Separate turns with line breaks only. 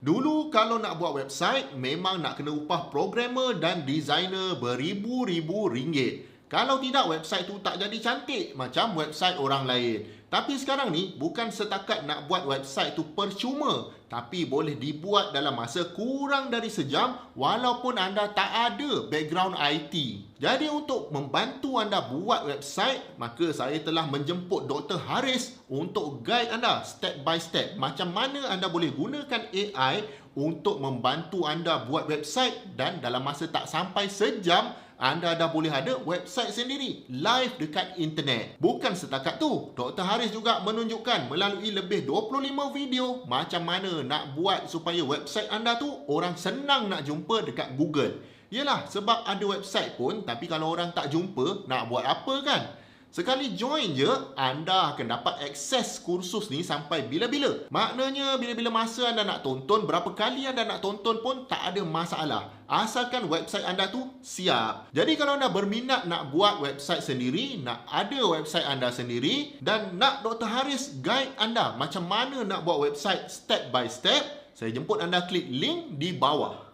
Dulu kalau nak buat website, memang nak kena upah programmer dan designer beribu-ribu ringgit. Kalau tidak, website tu tak jadi cantik macam website orang lain. Tapi sekarang ni, bukan setakat nak buat website tu percuma, tapi boleh dibuat dalam masa kurang dari sejam walaupun anda tak ada background IT. Jadi untuk membantu anda buat website, maka saya telah menjemput Dr. Haris untuk guide anda step by step macam mana anda boleh gunakan AI untuk membantu anda buat website, dan dalam masa tak sampai sejam, anda dah boleh ada website sendiri live dekat internet. Bukan setakat tu, Dr. Haris juga menunjukkan melalui lebih 25 video macam mana nak buat supaya website anda tu orang senang nak jumpa dekat Google. Yelah, sebab ada website pun, tapi kalau orang tak jumpa, nak buat apa kan? Sekali join je, anda akan dapat akses kursus ni sampai bila-bila. Maknanya bila-bila masa anda nak tonton, berapa kali anda nak tonton pun tak ada masalah. Asalkan website anda tu siap. Jadi kalau anda berminat nak buat website sendiri, nak ada website anda sendiri, dan nak Dr. Haris guide anda macam mana nak buat website step by step, saya jemput anda klik link di bawah.